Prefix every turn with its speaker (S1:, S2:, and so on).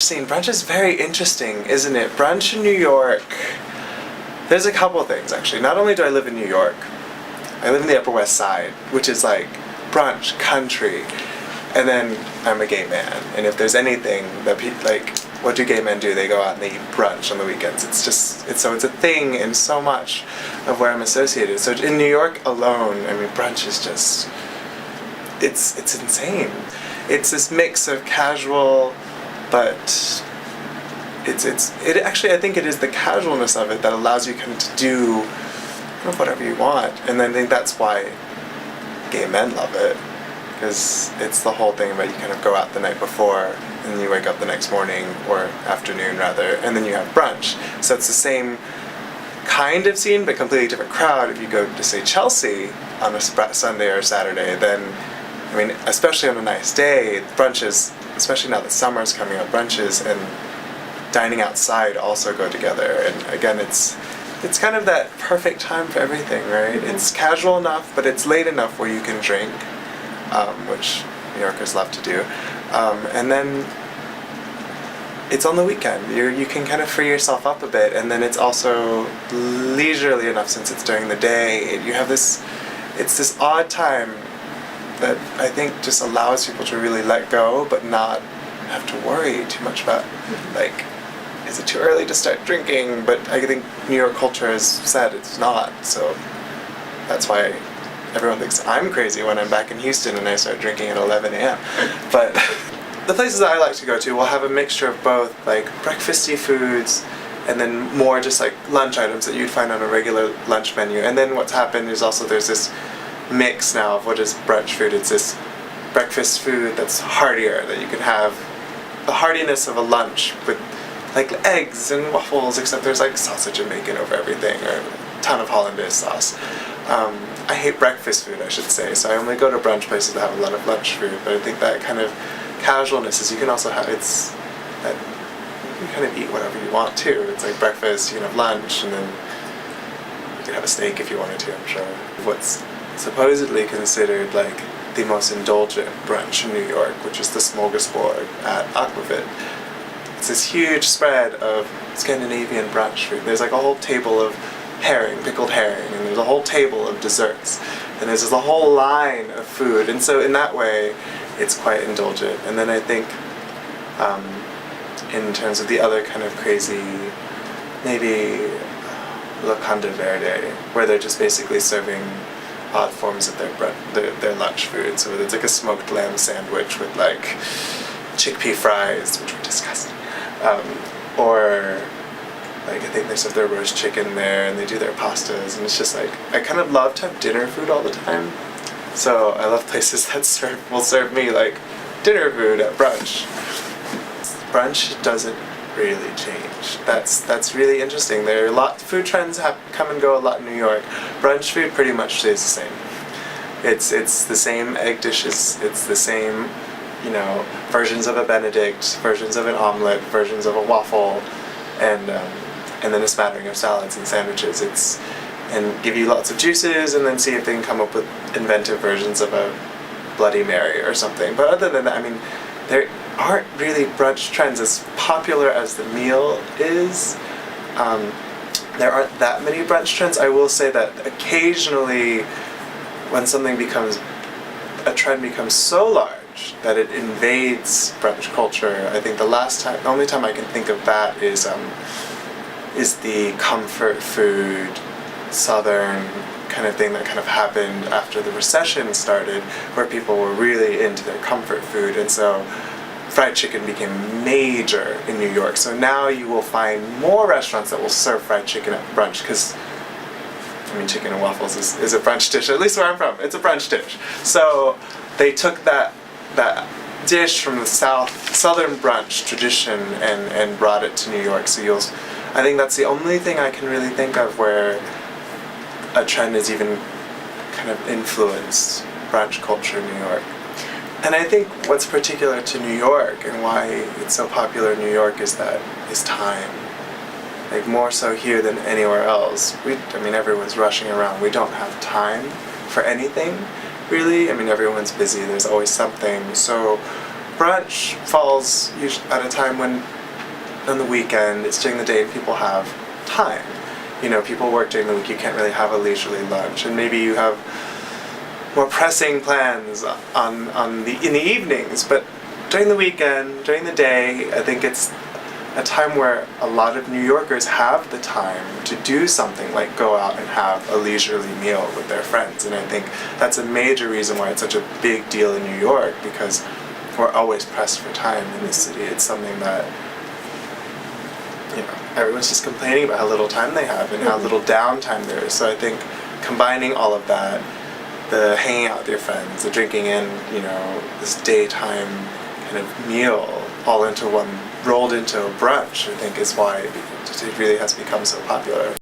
S1: Brunch is very interesting, isn't it? Brunch in New York, there's a couple of things actually. Not only do I live in New York, I live in the Upper West Side, which is like brunch country, and then I'm a gay man, and if there's anything that what do gay men do? They go out and they eat brunch on the weekends. It's a thing in so much of where I'm associated. So in New York alone, I mean, brunch is just, it's insane. It's this mix of casual, but it actually, I think it is the casualness of it that allows you kind of to do kind of whatever you want. And I think that's why gay men love it, because it's the whole thing about you kind of go out the night before and then you wake up the next morning, or afternoon rather, and then you have brunch. So it's the same kind of scene but completely different crowd. If you go to say Chelsea on a Sunday or Saturday, then I mean, especially on a nice day, brunches, especially now that summer's coming up, brunches and dining outside also go together. And again, it's kind of that perfect time for everything, right? Mm-hmm. It's casual enough, but it's late enough where you can drink, which New Yorkers love to do. And then it's on the weekend. You can kind of free yourself up a bit, and then it's also leisurely enough since it's during the day. You have it's this odd time that I think just allows people to really let go, but not have to worry too much about, like, is it too early to start drinking? But I think New York culture has said it's not, so that's why everyone thinks I'm crazy when I'm back in Houston and I start drinking at 11 a.m. But the places that I like to go to will have a mixture of both, like, breakfasty foods and then more just like lunch items that you'd find on a regular lunch menu. And then what's happened is also there's this mix now of what is brunch food. It's this breakfast food that's heartier, that you can have the heartiness of a lunch with like eggs and waffles, except there's like sausage and bacon over everything, or a ton of hollandaise sauce. I hate breakfast food, I should say, so I only go to brunch places that have a lot of lunch food, but I think that kind of casualness is you can also have, it's that you can kind of eat whatever you want too. It's like breakfast, you can have lunch, and then you can have a steak if you wanted to, I'm sure. What's supposedly considered like the most indulgent brunch in New York, which is the smorgasbord at Aquavit. It's this huge spread of Scandinavian brunch food. There's like a whole table of herring, pickled herring, and there's a whole table of desserts, and there's just a whole line of food, and so in that way it's quite indulgent. And then I think in terms of the other kind of crazy, maybe locanda verde, where they're just basically serving odd forms of their lunch food. So it's like a smoked lamb sandwich with like chickpea fries, which were disgusting, or like I think they serve their roast chicken there, and they do their pastas, and it's just like, I kind of love to have dinner food all the time. So I love places that will serve me like dinner food at brunch. Brunch doesn't really change. That's really interesting. There are food trends come and go a lot in New York. Brunch food pretty much stays the same. It's the same egg dishes. It's the same, versions of a Benedict, versions of an omelet, versions of a waffle, and then a smattering of salads and sandwiches. And give you lots of juices, and then see if they can come up with inventive versions of a Bloody Mary or something. But other than that, I mean, there aren't really brunch trends as popular as the meal is. There aren't that many brunch trends. I will say that occasionally, when a trend becomes so large that it invades brunch culture, I think the only time I can think of that is the comfort food, Southern kind of thing that kind of happened after the recession started, where people were really into their comfort food, and so fried chicken became major in New York. So now you will find more restaurants that will serve fried chicken at brunch, because chicken and waffles is a brunch dish, at least where I'm from. It's a brunch dish. So they took that dish from the Southern brunch tradition and brought it to New York. So I think that's the only thing I can really think of where a trend has even kind of influenced brunch culture in New York. And I think what's particular to New York and why it's so popular in New York is time. Like, more so here than anywhere else. Everyone's rushing around. We don't have time for anything, really. Everyone's busy. There's always something. So brunch falls usually at a time when on the weekend, it's during the day and people have time. You know, people work during the week, you can't really have a leisurely lunch, and maybe you have more pressing plans in the evenings, but during the weekend, during the day, I think it's a time where a lot of New Yorkers have the time to do something like go out and have a leisurely meal with their friends. And I think that's a major reason why it's such a big deal in New York, because we're always pressed for time in this city. It's something that, you know, everyone's just complaining about how little time they have and how little downtime there is. So I think combining all of that, the hanging out with your friends, the drinking in, you know, this daytime kind of meal all into one, rolled into a brunch, I think is why it really has become so popular.